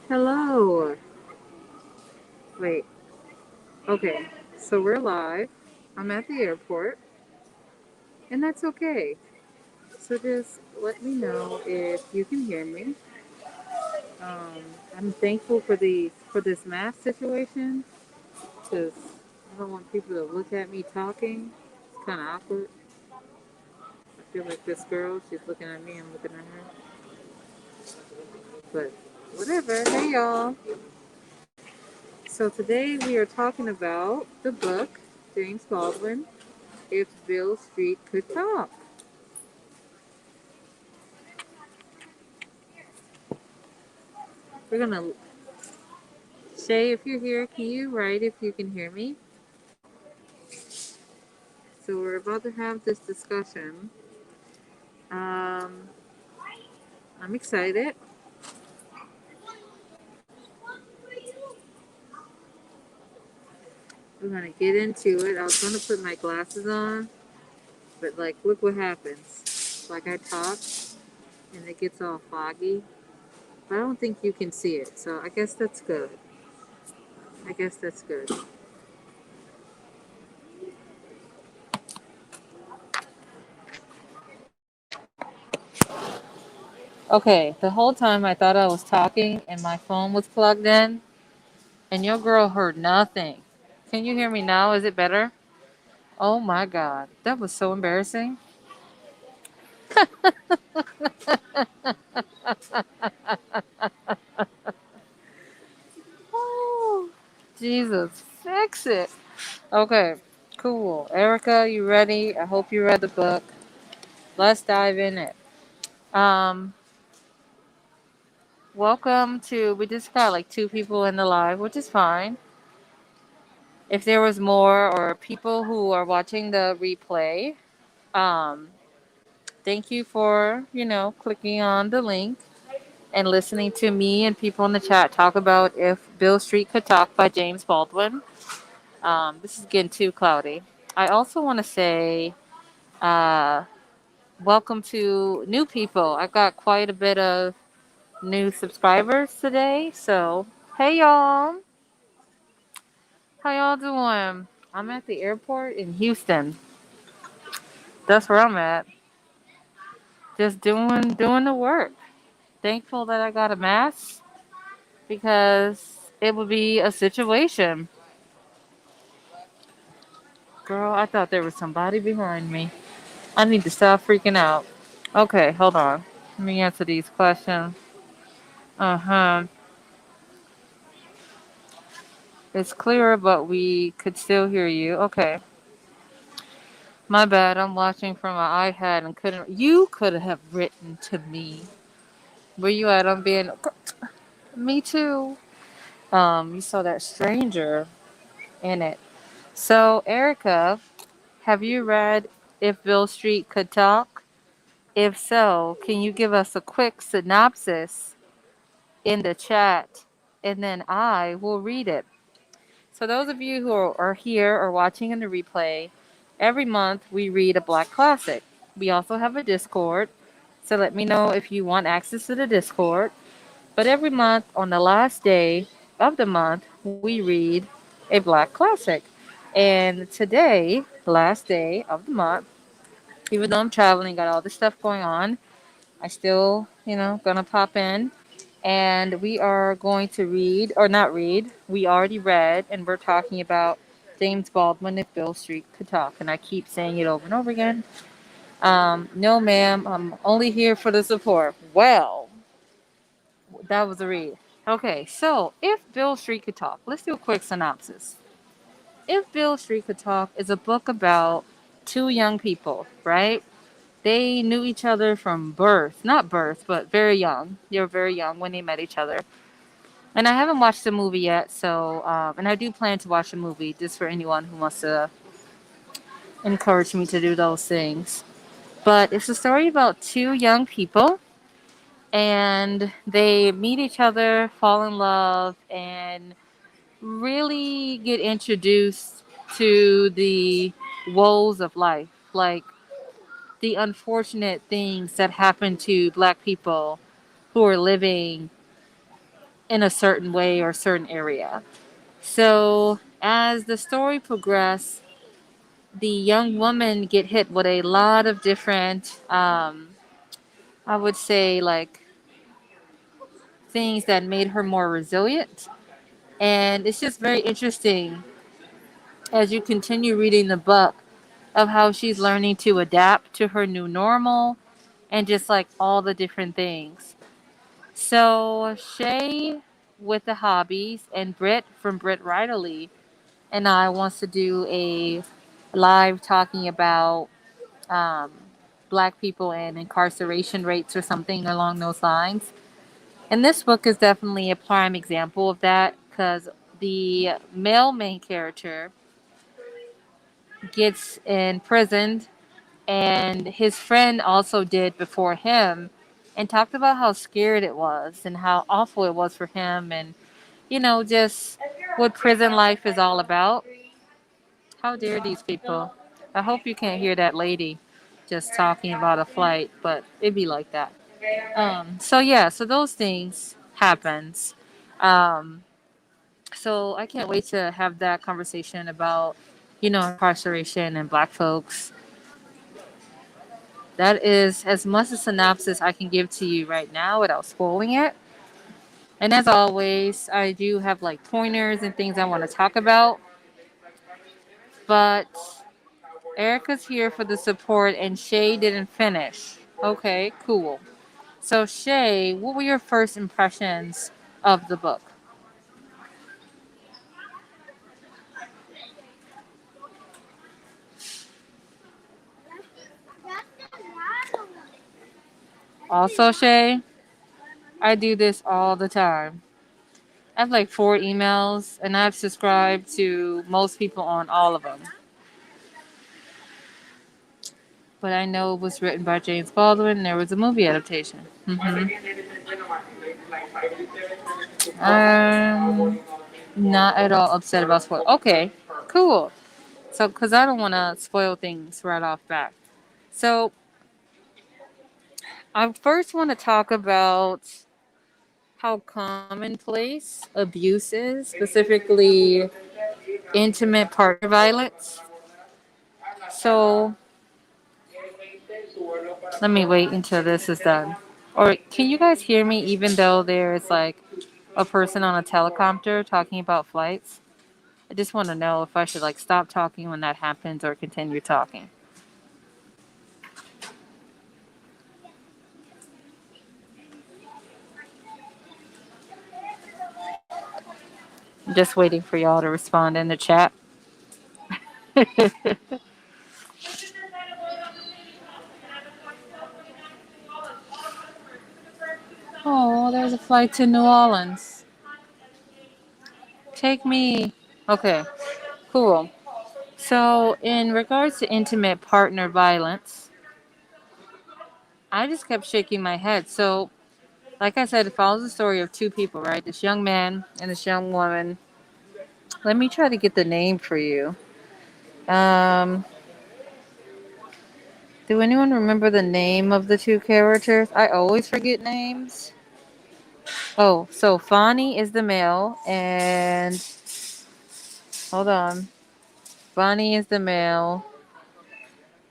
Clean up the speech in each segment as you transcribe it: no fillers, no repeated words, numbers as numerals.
Hello. Wait. Okay. So we're live. I'm at the airport, and that's okay. So just let me know if you can hear me. Um, I'm thankful for this mask situation because I don't want people to look at me talking. It's kind of awkward. I feel like this girl, she's looking at me, I'm looking at her. But whatever. Hey y'all. So today we are talking about the book James Baldwin, If Beale Street Could Talk. We're gonna Shay, if you're here, can you write if you can hear me? So we're about to have this discussion. Um, I'm excited. We're gonna get into it. I was gonna put my glasses on, but like, look what happens. Like I talk, and it gets all foggy. But I don't think you can see it, so I guess that's good. I guess that's good. Okay, the whole time I thought I was talking and my phone was plugged in, and your girl heard nothing. Can you hear me now? Is it better? Oh my god, that was so embarrassing. Oh, Jesus, fix it. Okay, cool. Erica, you ready? I hope you read the book. Let's dive in it. Um, welcome to. We just got like two people in the live, which is fine. If there was more or people who are watching the replay, um, thank you for clicking on the link and listening to me and people in the chat talk about If Beale Street Could Talk by James Baldwin. This is getting too cloudy. I also want to say uh, welcome to new people. I got quite a bit of new subscribers today. So, hey y'all. How y'all doing? I'm at the airport in Houston. That's where I'm at. Just doing the work. Thankful that I got a mask because it would be a situation. Girl, I thought there was somebody behind me. I need to stop freaking out. Okay, hold on. Let me answer these questions. Uh-huh. It's clearer, but we could still hear you. Okay. My bad. I'm watching from my iPad and couldn't. You could have written to me. Where you at? I'm being. Me too. You saw that stranger in it. So, Erica, have you read If Beale Street Could Talk? If so, can you give us a quick synopsis in the chat? And then I will read it. So, those of you who are here or watching in the replay, every month we read a Black classic. We also have a Discord, so let me know if you want access to the Discord. But every month, on the last day of the month, we read a Black classic. And today, last day of the month, even though I'm traveling, got all this stuff going on, I still, gonna pop in and we are going to read, or not read, we already read, and we're talking about James Baldwin If Beale Street Could Talk. And I keep saying it over and over again. No, ma'am, I'm only here for the support. Well, that was a read. Okay, so If Beale Street Could Talk, let's do a quick synopsis. If Beale Street Could Talk is a book about two young people, right? They knew each other from birth, not birth, but very young. They were very young when they met each other. And I haven't watched the movie yet, so and I do plan to watch the movie just for anyone who wants to encourage me to do those things. But it's a story about two young people, and they meet each other, fall in love, and really get introduced to the woes of life, like the unfortunate things that happen to Black people who are living in a certain way or certain area. So as the story progressed, the young woman get hit with a lot of different, I would say, like things that made her more resilient. And it's just very interesting as you continue reading the book of how she's learning to adapt to her new normal and just like all the different things. So Shay with the hobbies and Britt from Britt Riley and I wants to do a live talking about um, black people and incarceration rates or something along those lines. And this book is definitely a prime example of that because the male main character gets imprisoned and his friend also did before him and talked about how scared it was and how awful it was for him and just what prison life is all about. How dare these people? I hope you can't hear that lady just talking about a flight, but it'd be like that. So yeah, so those things happens. Um, so I can't wait to have that conversation about, incarceration and black folks. That is as much a synopsis I can give to you right now without spoiling it. And as always, I do have like pointers and things I want to talk about. But Erica's here for the support and Shay didn't finish. Okay, cool. So Shay, what were your first impressions of the book? Also, Shay, I do this all the time. I have like 4 emails and I've subscribed to most people on all of them. But I know it was written by James Baldwin and there was a movie adaptation. I'm not at all upset about spoil. Okay, cool. So, because I don't want to spoil things right off bat. So, I first want to talk about how commonplace abuse is, specifically intimate partner violence. So, let me wait until this is done. Or can you guys hear me even though there's like a person on a teleprompter talking about flights? I just want to know if I should like stop talking when that happens or continue talking. I'm just waiting for y'all to respond in the chat. Oh, there's a flight to New Orleans. Take me. Okay, cool. So, in regards to intimate partner violence, I just kept shaking my head. So, like I said, it follows the story of 2 people, right? This young man and this young woman. Let me try to get the name for you. Um, do anyone remember the name of the 2 characters? I always forget names. Oh, so Fani is the male, and hold on. Bonnie is the male,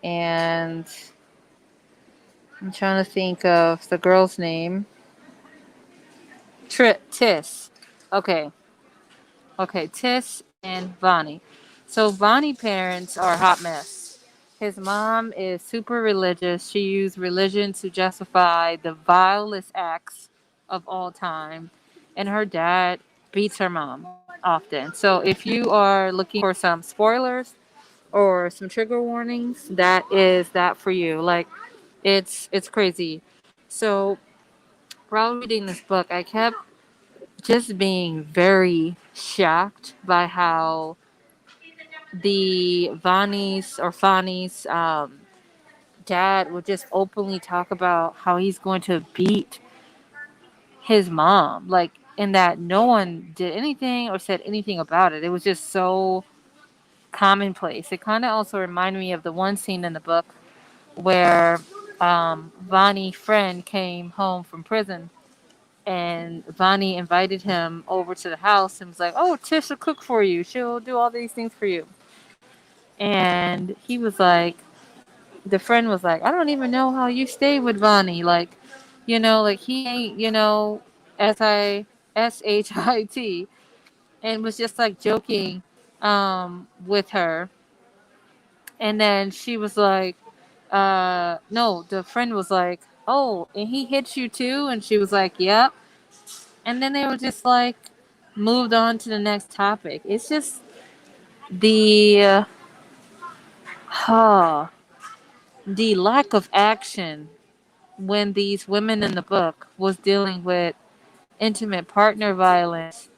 and I'm trying to think of the girl's name. Tiss. Okay. Okay, Tiss and Bonnie. So Bonnie parents are a hot mess. His mom is super religious. She used religion to justify the vilest acts of all time. And her dad beats her mom often. So if you are looking for some spoilers or some trigger warnings, that is that for you. Like it's crazy. So while reading this book, I kept just being very shocked by how the Fani's dad would just openly talk about how he's going to beat his mom, like, and that no one did anything or said anything about it. It was just so commonplace. It kind of also reminded me of the one scene in the book where Vonnie's friend came home from prison And Vonnie invited him over to the house and was like, "Oh, Tish will cook for you. She'll do all these things for you." And he was like, the friend was like, "I don't even know how you stay with Vonnie. Like, like he ain't, shit," and was just like joking with her. And then she was like, no, the friend was like, "Oh, and he hits you too?" And she was like, "Yep." And then they were just like moved on to the next topic. It's just the uh, the lack of action when these women in the book was dealing with intimate partner violence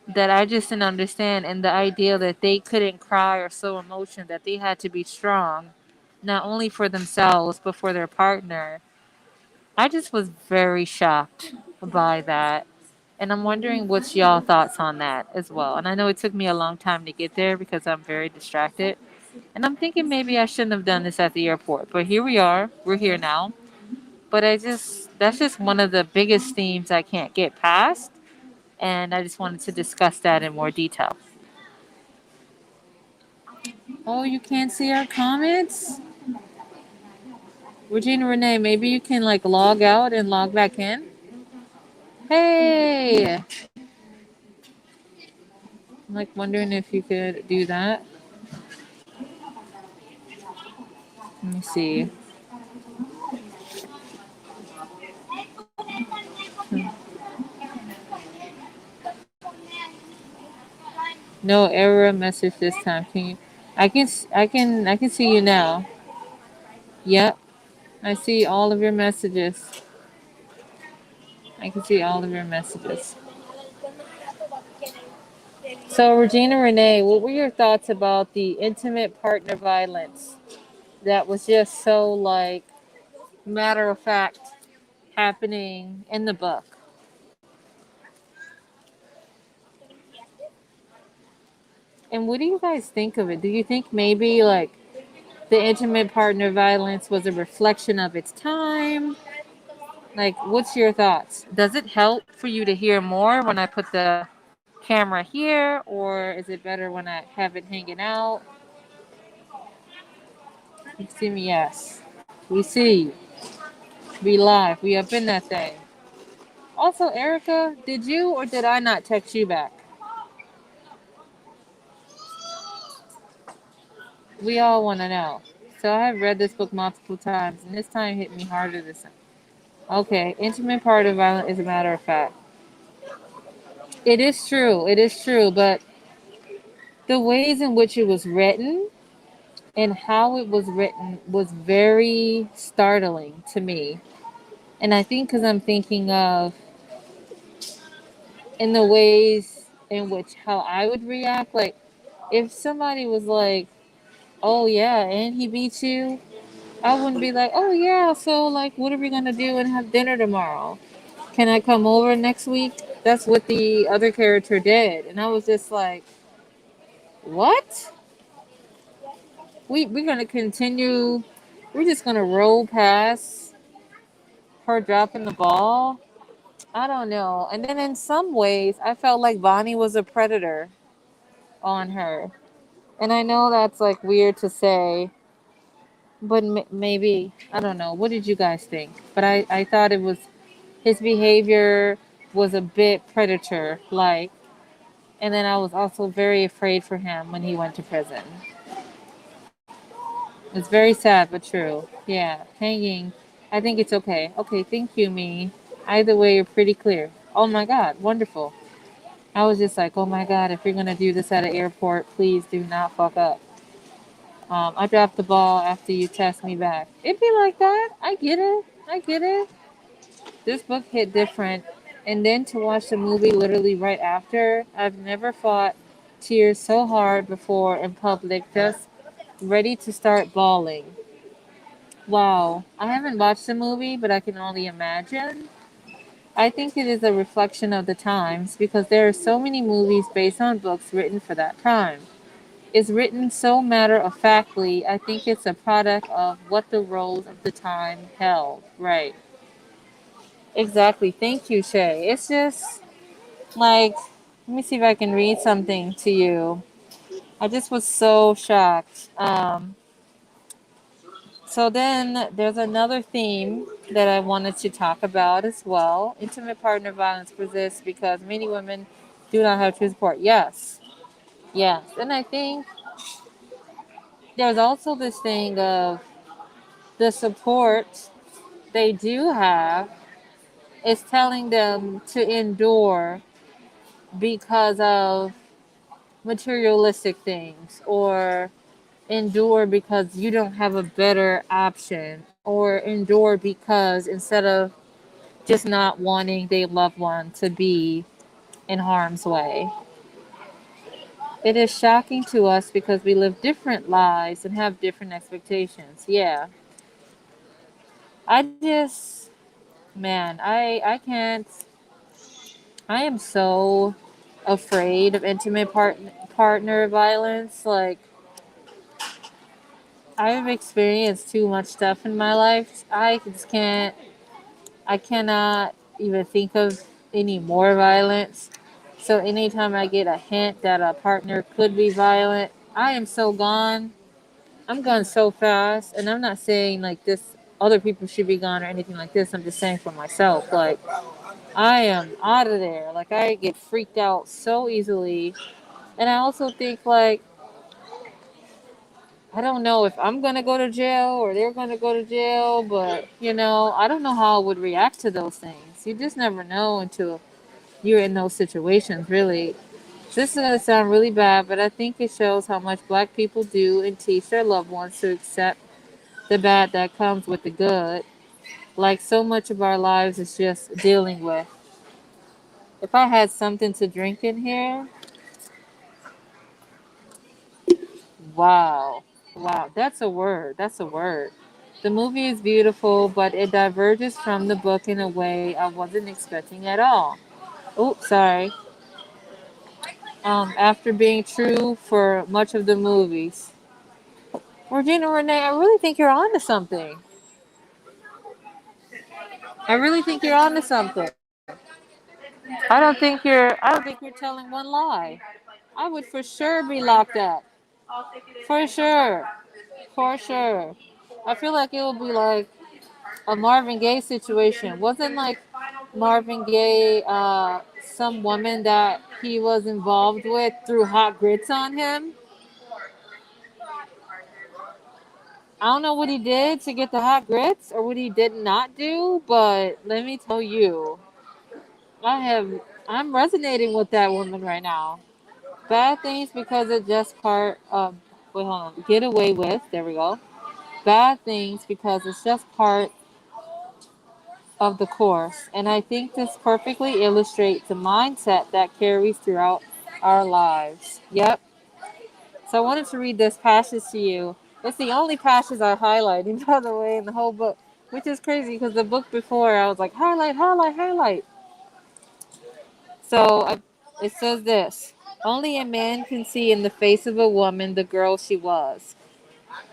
that I just didn't understand, and the idea that they couldn't cry or show emotion, that they had to be strong not only for themselves but for their partner. I just was very shocked by that. And I'm wondering what's y'all thoughts on that as well. And I know it took me a long time to get there because I'm very distracted. And I'm thinking maybe I shouldn't have done this at the airport. But here we are. We're here now. But that's just one of the biggest themes I can't get past. And I just wanted to discuss that in more detail. Oh, you can't see our comments? Regina Renee, maybe you can like log out and log back in? Hey! I'm like wondering if you could do that. Let me see. No error message this time. Can you? I can see you now. Yep, I see all of your messages. I can see all of your messages. So Regina Renee, what were your thoughts about the intimate partner violence that was just so like matter of fact happening in the book? And what do you guys think of it? Do you think maybe like the intimate partner violence was a reflection of its time? Like, what's your thoughts? Does it help for you to hear more when I put the camera here, or is it better when I have it hanging out? You see me? Yes. We see you. We live. We up in that thing. Also, Erica, did you or did I not text you back? We all want to know. So I have read this book multiple times, and this time hit me harder this time. Okay, intimate part of violence is a matter of fact. It is true. It is true, but the ways in which it was written and how it was written was very startling to me. And I think because I'm thinking of in the ways in which how I would react, like if somebody was like, "Oh yeah, and he beat you," I wouldn't be like, "Oh yeah, so like, what are we gonna do and have dinner tomorrow? Can I come over next week?" That's what the other character did, and I was just like, "What? We're gonna continue? We're just gonna roll past her dropping the ball?" I don't know. And then in some ways, I felt like Bonnie was a predator on her. And I know that's like weird to say, but maybe, I don't know. What did you guys think? But I thought it was, his behavior was a bit predator like. And then I was also very afraid for him when he went to prison. It's very sad, but true. Yeah, hanging. I think it's okay. Okay, thank you, me. Either way, you're pretty clear. Oh my God, wonderful. I was just like, oh my God, if you're going to do this at an airport, please do not fuck up. I dropped the ball after you test me back. It'd be like that. I get it. I get it. This book hit different. And then to watch the movie literally right after, I've never fought tears so hard before in public, just ready to start bawling. Wow. I haven't watched the movie, but I can only imagine. I think it is a reflection of the times because there are so many movies based on books written for that time. It's written so matter of factly. I think it's a product of what the roles of the time held. Right. Exactly. Thank you, Shay. It's just like, let me see if I can read something to you. I just was so shocked. So then there's another theme that I wanted to talk about as well. Intimate partner violence persists because many women do not have true support. Yes, yes. And I think there's also this thing of the support they do have is telling them to endure because of materialistic things, or endure because you don't have a better option, or endure because instead of just not wanting their loved one to be in harm's way. It is shocking to us because we live different lives and have different expectations. Yeah. I just, man, I can't, I am so afraid of intimate partner violence. Like, I've experienced too much stuff in my life. I just can't, I cannot even think of any more violence. So anytime I get a hint that a partner could be violent, I am so gone. I'm gone so fast. And I'm not saying like this, other people should be gone or anything like this. I'm just saying for myself. Like, I am out of there. Like, I get freaked out so easily. And I also think, like, I don't know if I'm gonna go to jail or they're gonna go to jail, but I don't know how I would react to those things. You just never know until you're in those situations, really. This is gonna sound really bad, but I think it shows how much black people do and teach their loved ones to accept the bad that comes with the good. Like, so much of our lives is just dealing with. If I had something to drink in here, wow. Wow, that's a word. That's a word. The movie is beautiful, but it diverges from the book in a way I wasn't expecting at all. Oops, sorry. After being true for much of the movies. Regina Renee, I really think you're on to something. I really think you're on to something. I don't think you're telling one lie. I would for sure be locked up. For sure. For sure. I feel like it would be like a Marvin Gaye situation. Wasn't like Marvin Gaye some woman that he was involved with threw hot grits on him? I don't know what he did to get the hot grits or what he did not do, but let me tell you, I have I'm resonating with that woman right now. Bad things because it's just part of, wait, hold on, get away with, there we go. Bad things because it's just part of the course. And I think this perfectly illustrates the mindset that carries throughout our lives. Yep. So I wanted to read this passage to you. It's the only passage I highlighted, by the way, in the whole book, which is crazy because the book before I was like, highlight, highlight, highlight. So it says this: only a man can see in the face of a woman the girl she was.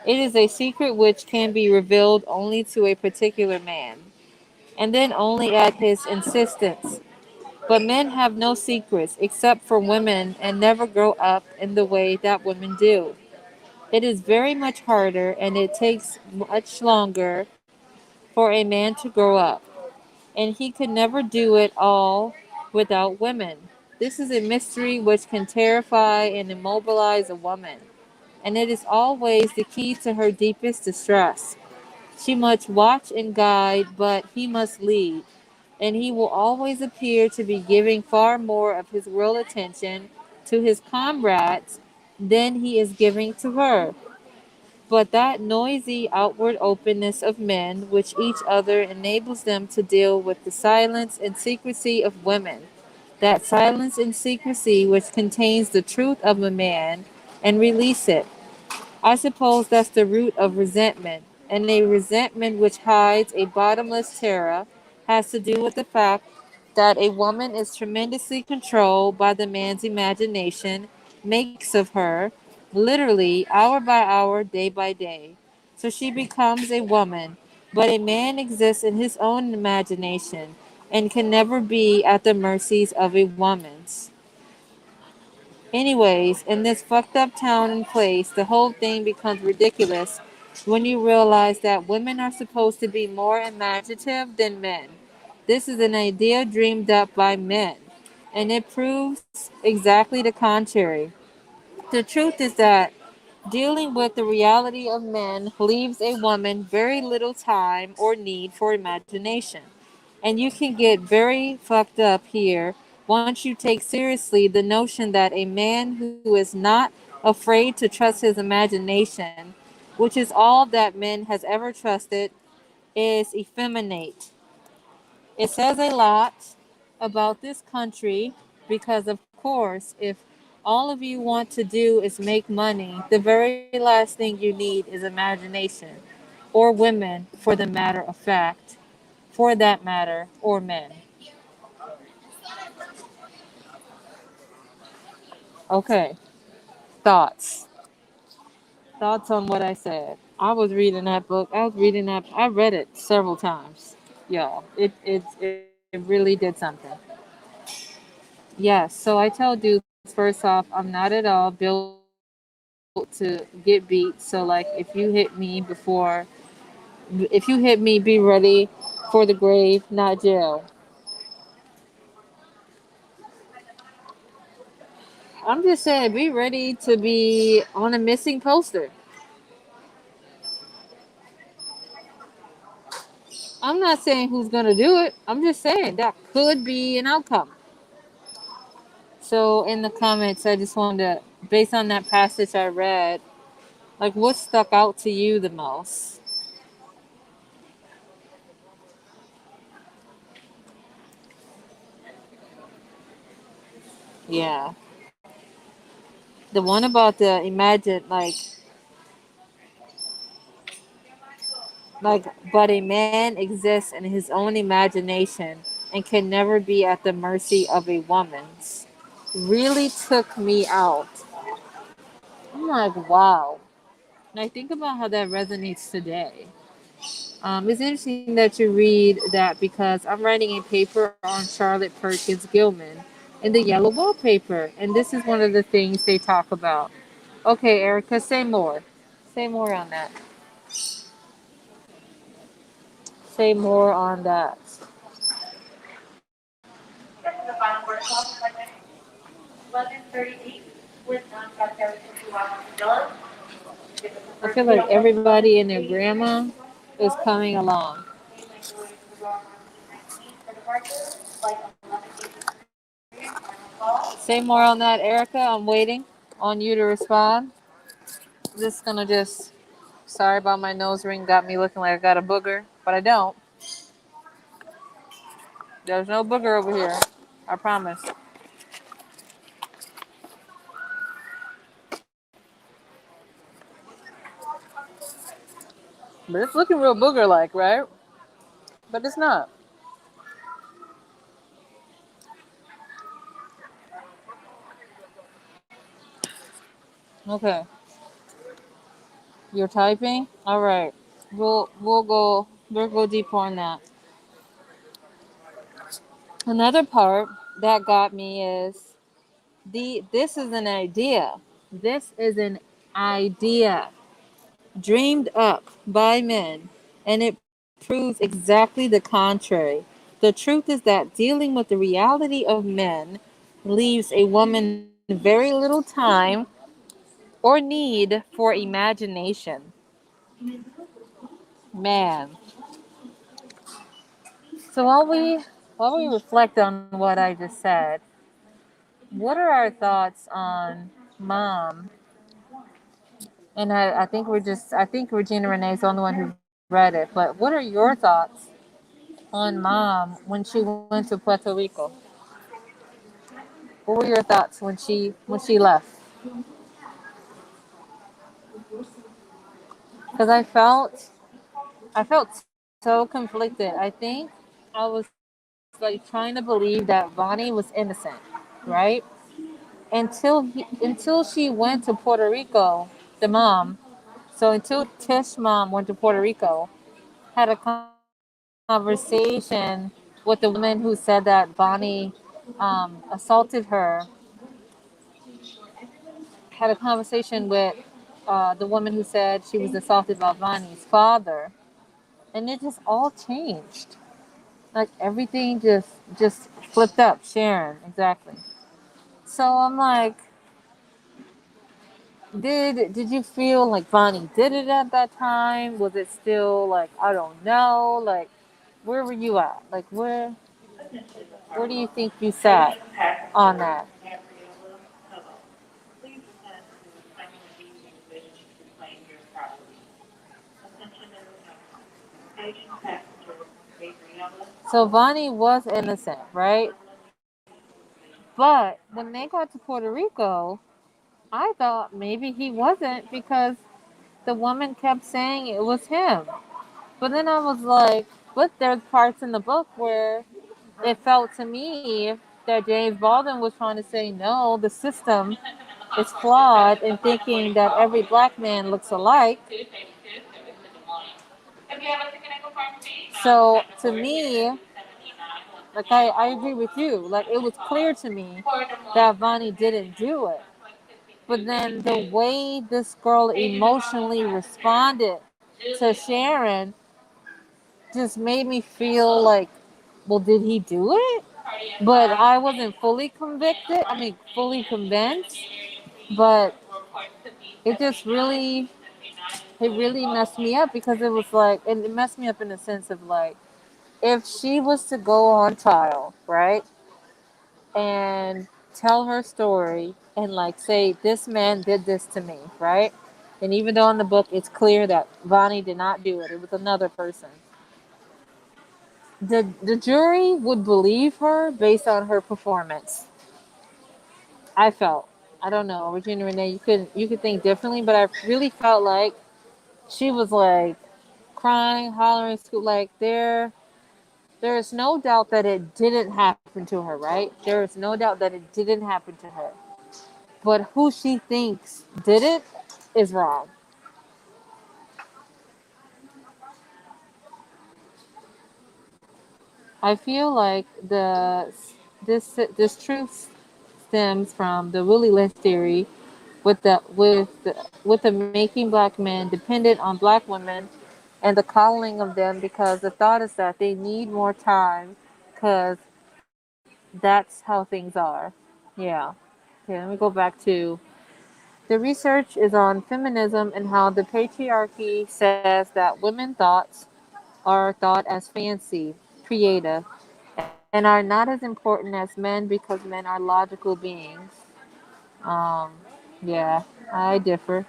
It is a secret which can be revealed only to a particular man, and then only at his insistence. But men have no secrets except for women and never grow up in the way that women do. It is very much harder and it takes much longer for a man to grow up, and he could never do it all without women. This is a mystery which can terrify and immobilize a woman, and it is always the key to her deepest distress. She must watch and guide, but he must lead, and he will always appear to be giving far more of his real attention to his comrades than he is giving to her. But that noisy outward openness of men which each other enables them to deal with the silence and secrecy of women, that silence and secrecy which contains the truth of a man, and release it. I suppose that's the root of resentment, and a resentment which hides a bottomless terror has to do with the fact that a woman is tremendously controlled by the man's imagination, makes of her, literally, hour by hour, day by day. So she becomes a woman, but a man exists in his own imagination, and can never be at the mercies of a woman's. Anyways, in this fucked up town and place, the whole thing becomes ridiculous when you realize that women are supposed to be more imaginative than men. This is an idea dreamed up by men, and it proves exactly the contrary. The truth is that dealing with the reality of men leaves a woman very little time or need for imagination. And you can get very fucked up here once you take seriously the notion that a man who is not afraid to trust his imagination, which is all that men has ever trusted, is effeminate. It says a lot about this country because, of course, if all of you want to do is make money, the very last thing you need is imagination, or women, for the matter of fact, for that matter, or men. Okay, thoughts. Thoughts on what I said. I was reading that book. I was reading that. I read it several times. Y'all, it really did something. Yes. So I tell dudes first off, I'm not at all built to get beat. So like, if you hit me, be ready for the grave, not jail. I'm just saying, be ready to be on a missing poster. I'm not saying who's gonna do it. I'm just saying that could be an outcome. So in the comments, I just wanted to, based on that passage I read, like what stuck out to you the most? Yeah, the one about the imagine like, but a man exists in his own imagination and can never be at the mercy of a woman's. Really took me out. I'm like, wow. And I think about how that resonates today. It's interesting that you read that because I'm writing a paper on Charlotte Perkins Gilman in the Yellow Wallpaper, and this is one of the things they talk about. Okay, Erica, say more. Say more on that. Say more on that. I feel like everybody and their grandma is coming along. Say more on that, Erica. I'm waiting on you to respond. Just gonna just. Sorry about my nose ring. Got me looking like I got a booger, but I don't. There's no booger over here. I promise. But it's looking real booger like, right? But it's not. Okay. You're typing? Alright. We'll go deeper on that. Another part that got me is this is an idea. This is an idea dreamed up by men, and it proves exactly the contrary. The truth is that dealing with the reality of men leaves a woman very little time or need for imagination. Man. So while we reflect on what I just said, what are our thoughts on mom? And I think I think Regina Renee's the only one who read it, but what are your thoughts on mom when she went to Puerto Rico? What were your thoughts when she left? Because I felt so conflicted. I think I was like trying to believe that Vonnie was innocent, right? Until she went to Puerto Rico, the mom. So until Tish mom went to Puerto Rico, had a conversation with with the woman who said that Bonnie assaulted her, had a conversation with the woman who said she was assaulted by Bonnie's father, and it just all changed. Like everything just flipped up. Sharon, exactly. So I'm like, did you feel like Bonnie did it at that time? Was it still like, I don't know? Like, where were you at? Like, where do you think you sat on that? So Bonnie was innocent, right? But when they got to Puerto Rico, I thought maybe he wasn't because the woman kept saying it was him. But then I was like, but there's parts in the book where it felt to me that James Baldwin was trying to say, no, the system is flawed in thinking that every black man looks alike. So to me, like I agree with you. Like it was clear to me that Vonnie didn't do it. But then the way this girl emotionally responded to Sharon just made me feel like, well, did he do it? But I wasn't fully convicted. I mean, fully convinced. But it just really, it really messed me up because it was like, and it messed me up in the sense of like, if she was to go on trial, right, and tell her story and like say, this man did this to me, right? And even though in the book it's clear that Vonnie did not do it, it was another person. The jury would believe her based on her performance. I felt. I don't know, Regina Renee, you could think differently, but I really felt like she was like crying, hollering, like there is no doubt that it didn't happen to her, right? There is no doubt that it didn't happen to her. But who she thinks did it is wrong. I feel like this truth stems from the Willie Lynch theory with the making black men dependent on black women and the coddling of them because the thought is that they need more time because that's how things are. Yeah. Okay, let me go back to the research is on feminism and how the patriarchy says that women thoughts are thought as fancy, creative, and are not as important as men because men are logical beings. Um, yeah, I differ.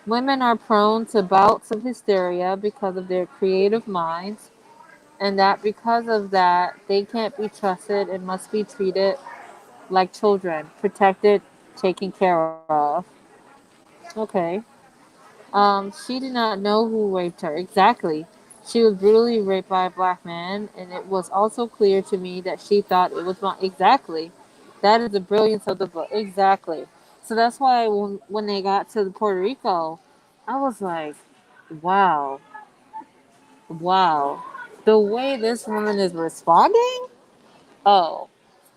Women are prone to bouts of hysteria because of their creative minds, and that because of that, they can't be trusted and must be treated like children, protected, taken care of. Okay. She did not know who raped her. Exactly. She was brutally raped by a black man, and it was also clear to me that she thought it was wrong. Exactly. That is the brilliance of the book. Exactly. So that's why when they got to Puerto Rico, I was like, wow, wow. The way this woman is responding? Oh.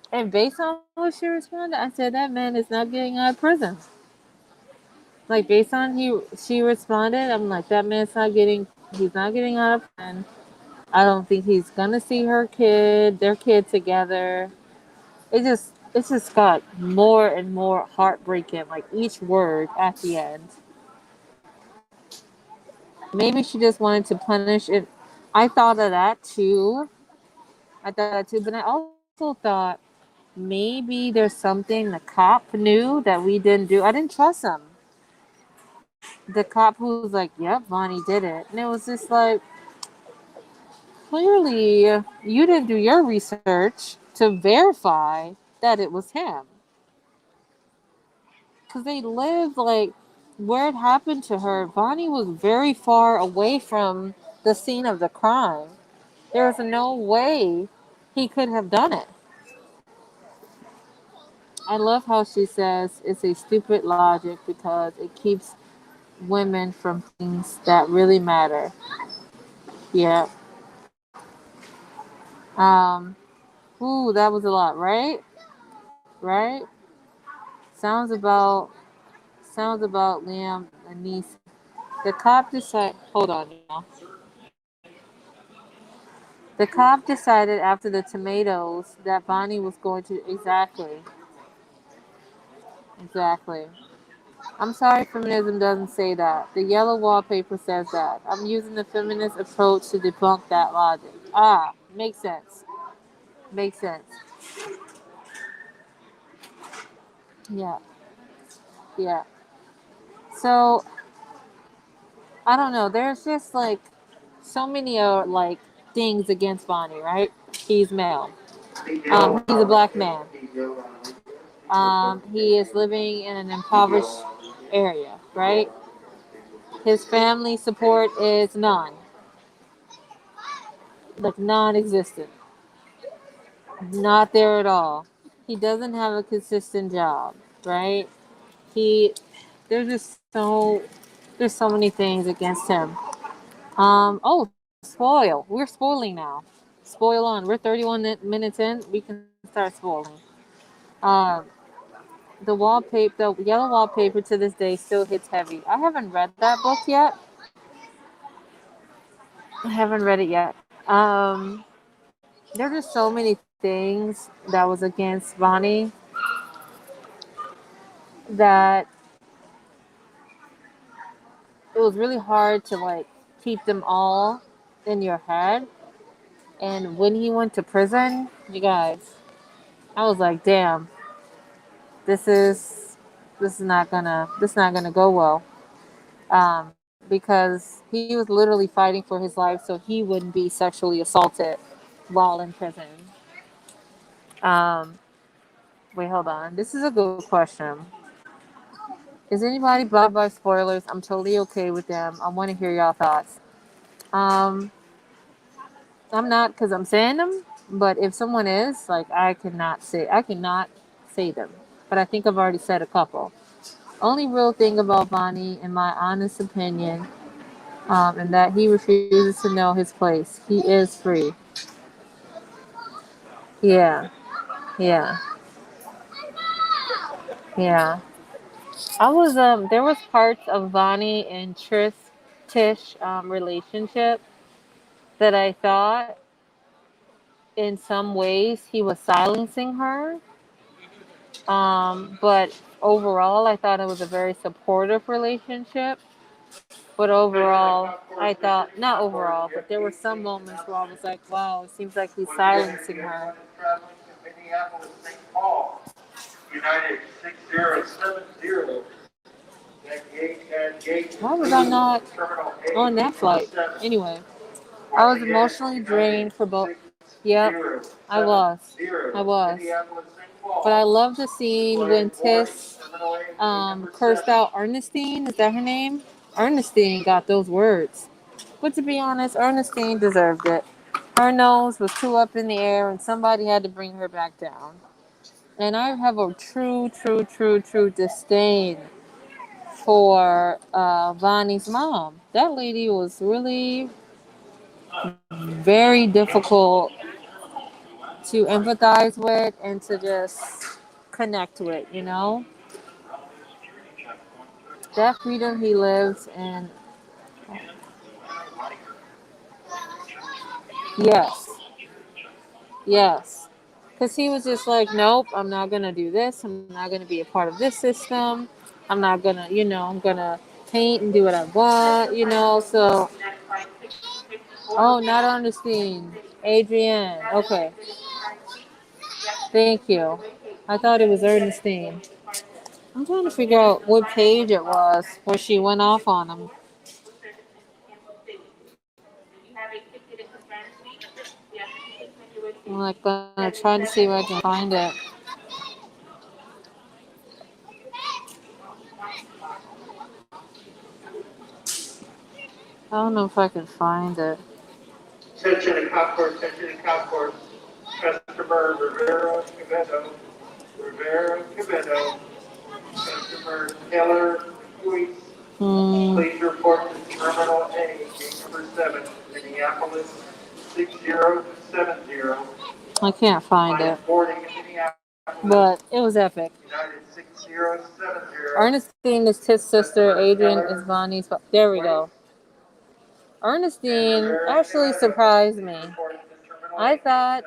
And based on what she responded, I said, that man is not getting out of prison. Like based on she responded, I'm like, that man's not getting he's not getting out of prison. I don't think he's gonna see their kid together. It just got more and more heartbreaking, like each word at the end. Maybe she just wanted to punish it. I thought of that too. I thought that too, but I also thought maybe there's something the cop knew that we didn't do. I didn't trust him. The cop who was like, yep, Bonnie did it. And it was just like, clearly you didn't do your research to verify that it was him. Because they lived like where it happened to her. Bonnie was very far away from the scene of the crime. There was no way he could have done it. I love how she says it's a stupid logic because it keeps women from things that really matter. Yeah. Um, ooh, that was a lot, right? Right? Sounds about Liam and Neeson. The cop decided. Hold on, y'all. The cop decided after the tomatoes that Bonnie was going to exactly. I'm sorry, feminism doesn't say that. The yellow wallpaper says that. I'm using the feminist approach to debunk that logic. Ah, makes sense. Makes sense. Yeah, yeah. So I don't know. There's just like so many like things against Bonnie, right? He's male. He's a black man. He is living in an impoverished area, right? His family support is like non-existent, not there at all. He doesn't have a consistent job, right? He, there's just there's so many things against him. Oh, spoil. We're spoiling now. Spoil on. We're 31 minutes in. We can start spoiling. Um, the yellow wallpaper to this day still hits heavy. I haven't read that book yet. I haven't read it yet. There are just so many things that was against Bonnie that it was really hard to like keep them all in your head. And when he went to prison, you guys, I was like, damn, this is this is not gonna go well. Because he was literally fighting for his life so he wouldn't be sexually assaulted while in prison. Um, Wait, hold on. This is a good question. Is anybody bothered by spoilers? I'm totally okay with them. I want to hear y'all thoughts. Um, I'm not because I'm saying them, but if someone is, like, I cannot say them. But I think I've already said a couple. Only real thing about Bonnie, in my honest opinion, and that he refuses to know his place. He is free. Yeah, yeah, yeah. There was parts of Bonnie and Tish relationship that I thought in some ways he was silencing her. But overall, I thought it was a very supportive relationship. But overall, I thought, not overall, but there were some moments where I was like, wow, it seems like he's silencing her. United 6070. Why was I not on that flight? Anyway, I was emotionally drained for both. Yep, I was. I was. But I love the scene when Tiss cursed out Ernestine. Is that her name? Ernestine got those words. But to be honest, Ernestine deserved it. Her nose was too up in the air and somebody had to bring her back down. And I have a true disdain for Vonnie's mom. That lady was really very difficult to empathize with and to just connect with, you know? That freedom he lives in. Yes, yes. Because he was just like, nope, I'm not going to do this. I'm not going to be a part of this system. I'm not going to, I'm going to paint and do what I want, So, oh, not Ernestine. Adrienne. Okay. Thank you. I thought it was Ernestine. I'm trying to figure out what page it was where she went off on him. I'm like gonna try to see if I can find it. I don't know if I can find it. Attention and cop course. Customer Rivera Quevedo, customer Taylor Luis. Please report to Terminal A, gate number 7, Minneapolis 6070. I can't find it, but it was epic. Ernestine is Tiff's sister. Adrian is Bonnie's. There we go. Ernestine actually surprised me. I thought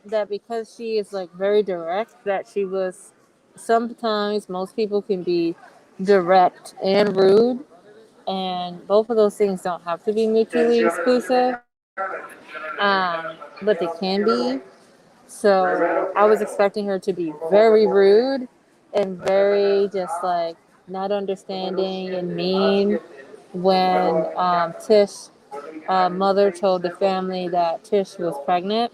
that because she is like very direct, that she was. Sometimes most people can be direct and rude, and both of those things don't have to be mutually exclusive. But they can be. So I was expecting her to be very rude and very just like not understanding and mean when Tish mother told the family that Tish was pregnant,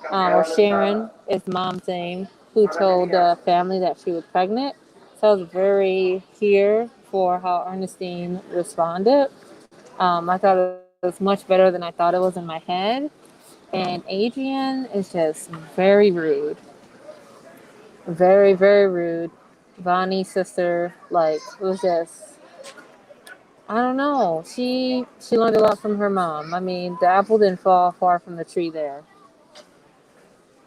or Sharon is mom's name, who told the family that she was pregnant. So I was very here for how Ernestine responded. I thought it was much better than I thought it was in my head. And Adrian is just very rude. Very, very rude. Vonnie's sister, like, was just, I don't know. She learned a lot from her mom. I mean, the apple didn't fall far from the tree there.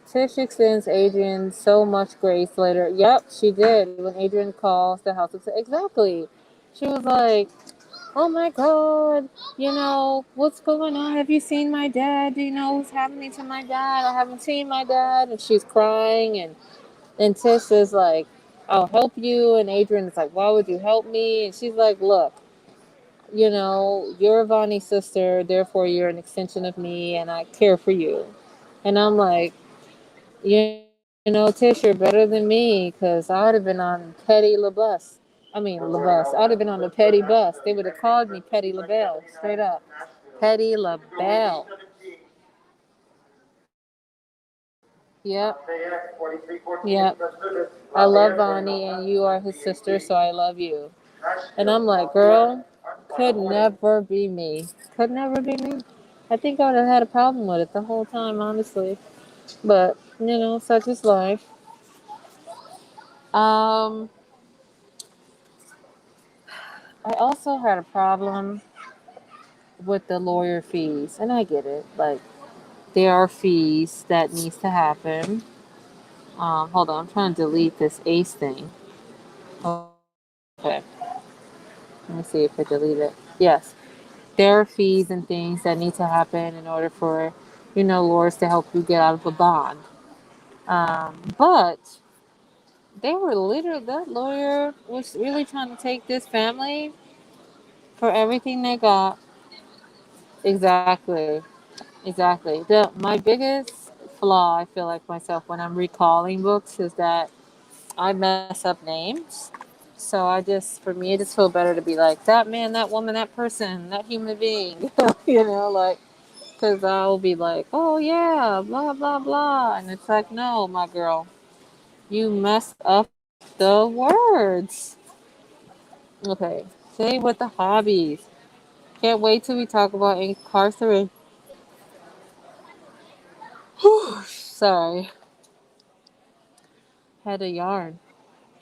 Tish extends Adrian so much grace later. Yep, she did. When Adrian calls the house, exactly. She was like, "Oh my God, what's going on? Have you seen my dad? Do you know what's happening to my dad? I haven't seen my dad." And she's crying, and Tish is like, "I'll help you." And Adrian is like, "Why would you help me?" And she's like, "Look, you're Vonnie's sister, therefore you're an extension of me, and I care for you." And I'm like, Tish, you're better than me, because I would have been on Petty LaBus. LaBus. I would have been on the Petty bus. They would have called me Petty LaBelle, straight up. Petty LaBelle. Yep. Yep. I love Vonnie, and you are his sister, so I love you. And I'm like, girl, could never be me. Could never be me. I think I would have had a problem with it the whole time, honestly. But, such is life. Um, I also had a problem with the lawyer fees, and I get it. Like, there are fees that needs to happen. Hold on, I'm trying to delete this ace thing. Okay, let me see if I delete it. Yes, there are fees and things that need to happen in order for, lawyers to help you get out of a bond. But they were literally, that lawyer was really trying to take this family for everything they got. Exactly. Exactly. My biggest flaw, I feel like myself when I'm recalling books, is that I mess up names. So for me, I just feel better to be like, that man, that woman, that person, that human being, like, because I'll be like, oh yeah, blah, blah, blah. And it's like, no, my girl, you messed up the words. Okay. Say with the hobbies. Can't wait till we talk about incarceration. Sorry. Had a yarn.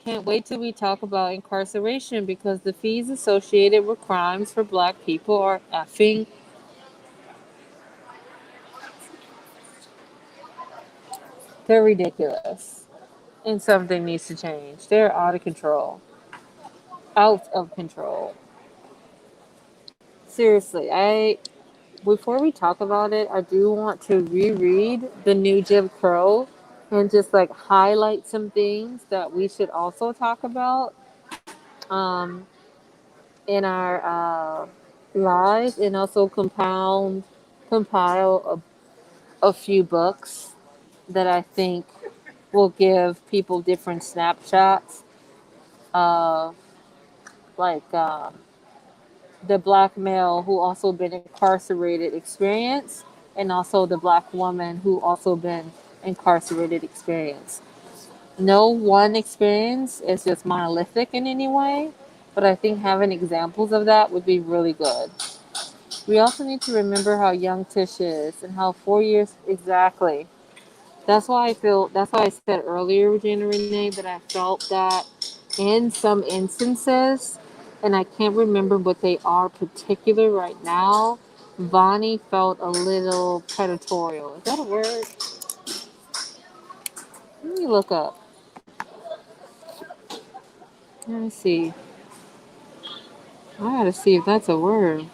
Can't wait till we talk about incarceration because the fees associated with crimes for black people are effing. They're ridiculous. And something needs to change. They're out of control. Out of control. Seriously, before we talk about it, I do want to reread the new Jim Crow and just like highlight some things that we should also talk about um, in our lives, and also compile a few books that I think will give people different snapshots of like the black male who also been incarcerated experience, and also the black woman who also been incarcerated experience. No one experience is just monolithic in any way, but I think having examples of that would be really good. We also need to remember how young Tish is and how 4 years exactly. That's why I said earlier, Regina Renee, that I felt that in some instances, and I can't remember what they are particular right now, Bonnie felt a little predatorial. Is that a word? Let me look up. Let me see. I gotta see if that's a word.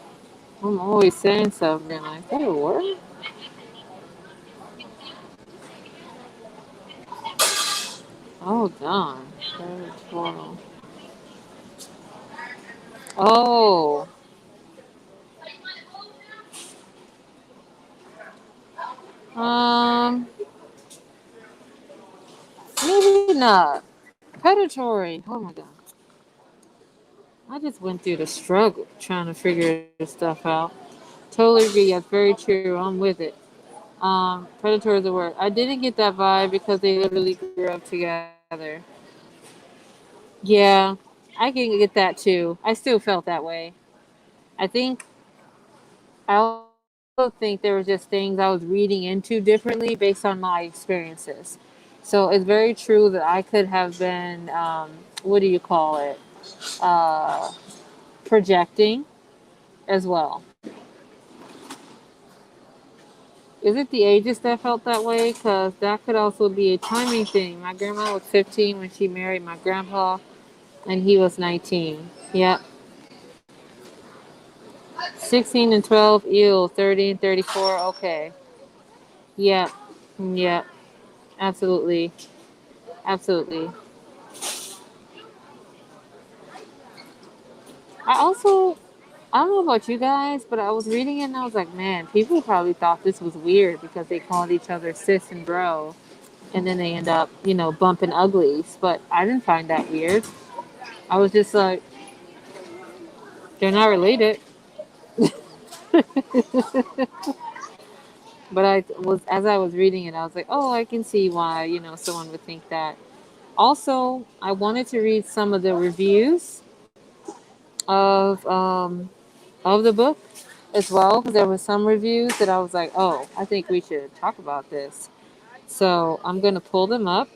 I'm always saying something like, is that a word? Oh, darn. Predatorial. Oh, um, maybe not. Predatory. Oh my god. I just went through the struggle trying to figure this stuff out. Totally agree. That's very true. I'm with it. Predator is a word. I didn't get that vibe because they literally grew up together. Yeah, I can get that too. I still felt that way. I think I also think there were just things I was reading into differently based on my experiences. So it's very true that I could have been, what do you call it? Uh, Projecting as well. Is it the ages that felt that way? Because that could also be a timing thing. My grandma was 15 when she married my grandpa, and he was 19. Yep. 16 and 12, ew. 30 and 34, okay. Yep. Yep. Absolutely. Absolutely. I also, I don't know about you guys, but I was reading it and I was like, man, people probably thought this was weird because they called each other sis and bro. And then they end up, bumping uglies. But I didn't find that weird. I was just like, they're not related. But as I was reading it, I was like, oh, I can see why, someone would think that. Also, I wanted to read some of the reviews of of the book as well, because there were some reviews that I was like, oh, I think we should talk about this. So I'm gonna pull them up.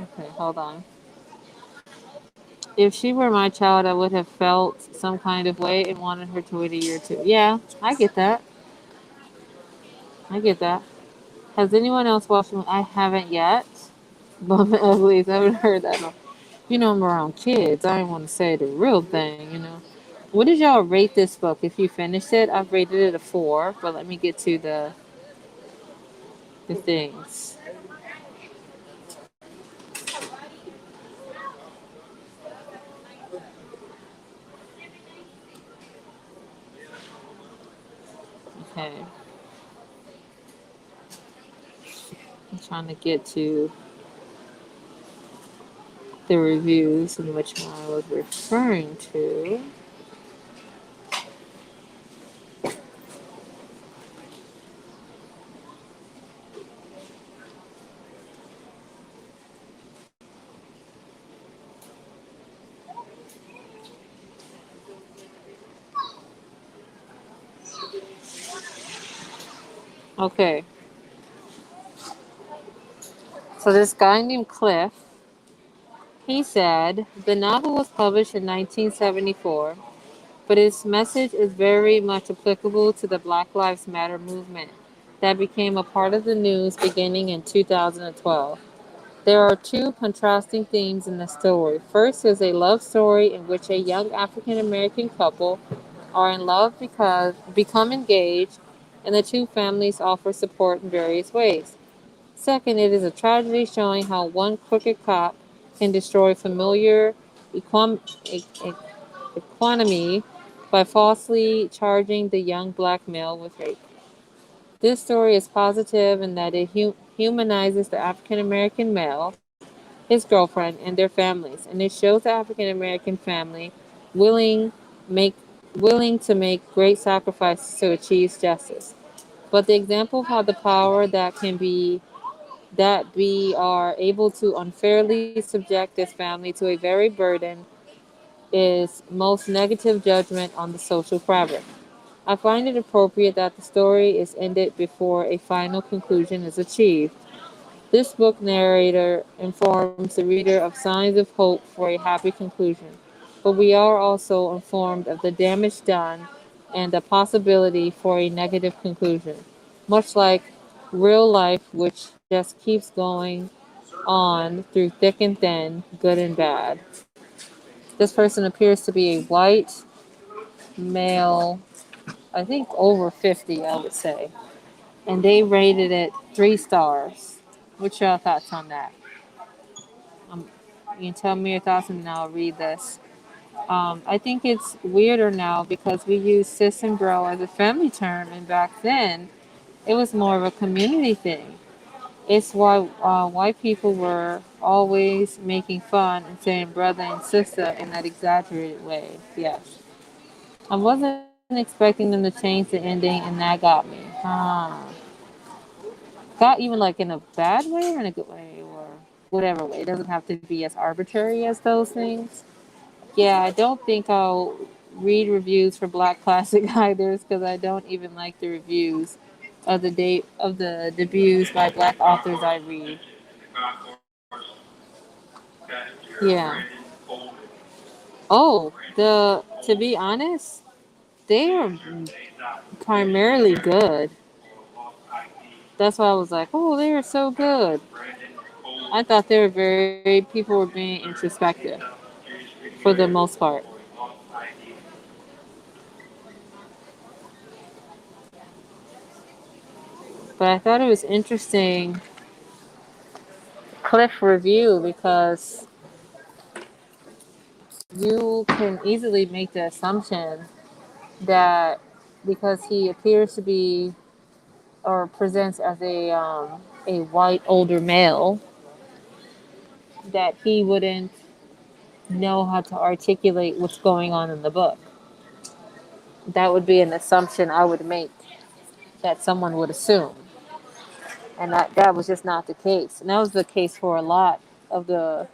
Okay, hold on. If she were my child, I would have felt some kind of way and wanted her to wait a year or two. Yeah, I get that. I get that. Has anyone else watched it? I haven't yet. Bum Uglies. I haven't heard that. No. I'm around kids. I didn't want to say the real thing. What did y'all rate this book? If you finished it, I've rated it a 4, but let me get to the things. Okay. I'm trying to get to the reviews in which one I was referring to. Okay. So this guy named Cliff, he said the novel was published in 1974, but its message is very much applicable to the Black Lives Matter movement that became a part of the news beginning in 2012. There are two contrasting themes in the story. First is a love story in which a young African American couple are in love because become engaged and the two families offer support in various ways. Second, it is a tragedy showing how one crooked cop can destroy familiar equanimity by falsely charging the young black male with rape. This story is positive in that it humanizes the African American male, his girlfriend, and their families, and it shows the African American family willing make willing to make great sacrifices to achieve justice. But the example of how the power that we are able to unfairly subject this family to a very burden is most negative judgment on the social fabric. I find it appropriate that the story is ended before a final conclusion is achieved. This book narrator informs the reader of signs of hope for a happy conclusion, but we are also informed of the damage done and the possibility for a negative conclusion, much like real life, which just keeps going on through thick and thin, good and bad. This person appears to be a white male, I think over 50, I would say, and they rated it 3 stars. What's your thoughts on that? Um, you can tell me your thoughts and then I'll read this. I think it's weirder now because we use sis and bro as a family term, and back then it was more of a community thing. It's why white people were always making fun and saying brother and sister in that exaggerated way. Yes. I wasn't expecting them to change the ending, and that got me. Got even like in a bad way or in a good way or whatever way. It doesn't have to be as arbitrary as those things. Yeah, I don't think I'll read reviews for Black Classic either because I don't even like the reviews of the debuts by Black authors I read. Yeah. Oh, the to be honest, they are primarily good. That's why I was like, oh, they are so good. I thought they were people were being introspective for the most part. But I thought it was interesting cliff review because you can easily make the assumption that because he appears to be or presents as a white older male, that he wouldn't know how to articulate what's going on in the book. That would be an assumption I would make that someone would assume, and that was just not the case. And that was the case for a lot of the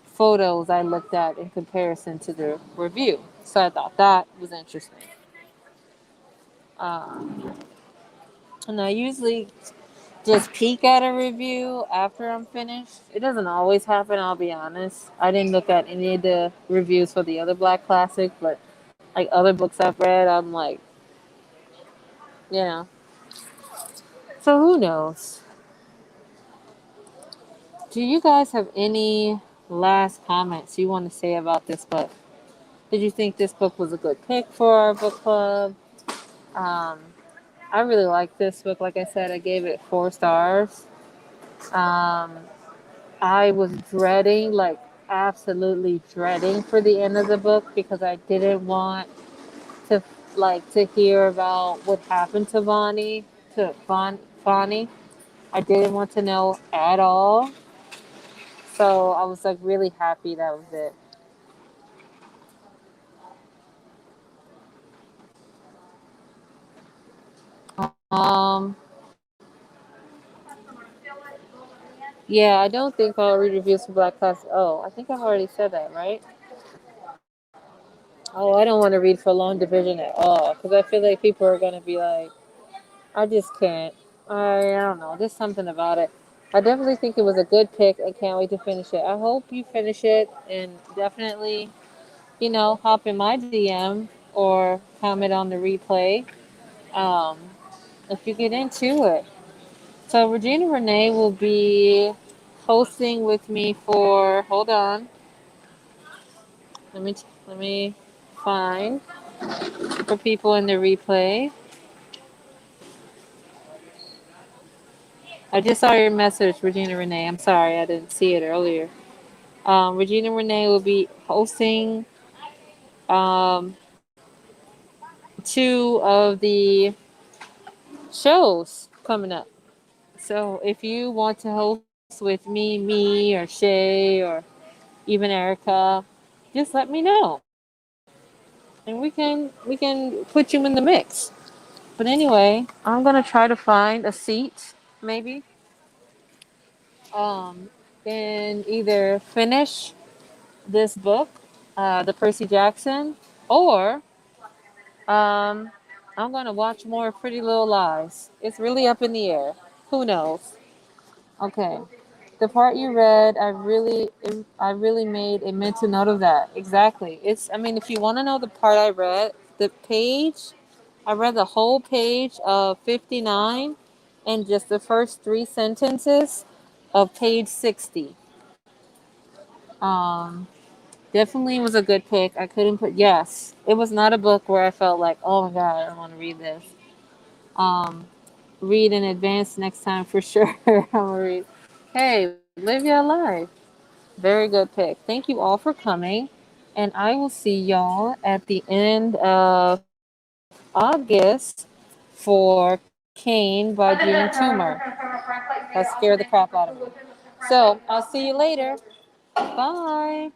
photos I looked at in comparison to the review. So I thought that was interesting. Um, and I usually just peek at a review after I'm finished. It doesn't always happen, I'll be honest. I didn't look at any of the reviews for the other Black Classic, but like other books I've read, I'm like, you know. So who knows? Do you guys have any last comments you want to say about this book? Did you think this book was a good pick for our book club? Um, I really like this book. Like I said, I gave it 4 stars. Um, I was dreading, like absolutely dreading for the end of the book because I didn't want to to hear about what happened to Bonnie. I didn't want to know at all. So I was like really happy that was it. Um, yeah, I don't think I'll read reviews for Black Class. Oh, I think I've already said that, right? Oh, I don't want to read for Long Division at all because I feel like people are gonna be like, I just can't. I don't know. Just something about it. I definitely think it was a good pick. I can't wait to finish it. I hope you finish it and definitely, hop in my DM or comment on the replay um, if you get into it. So Regina Renee will be hosting with me for. Hold on. Let me find for people in the replay. I just saw your message, Regina Renee. I'm sorry I didn't see it earlier. Regina Renee will be hosting um, 2 of the shows coming up. So if you want to host with me, or Shay, or even Erica, just let me know, and we can put you in the mix. But anyway, I'm gonna try to find a seat, maybe, um, and either finish this book, the Percy Jackson, or um, I'm going to watch more Pretty Little Lies. It's really up in the air. Who knows? Okay. The part you read, I really made a mental note of that. Exactly. It's, I mean, if you want to know the part I read, the page, I read the whole page of 59 and just the first three sentences of page 60. Um, Definitely was a good pick. I couldn't put, yes, it was not a book where I felt like, oh my God, I don't want to read this. Um, Read in advance next time for sure. I'm gonna read. Hey, live your life. Very good pick. Thank you all for coming. And I will see y'all at the end of August for Cain by June Toomer. That scared the crap out of me. So I'll see you later. Bye.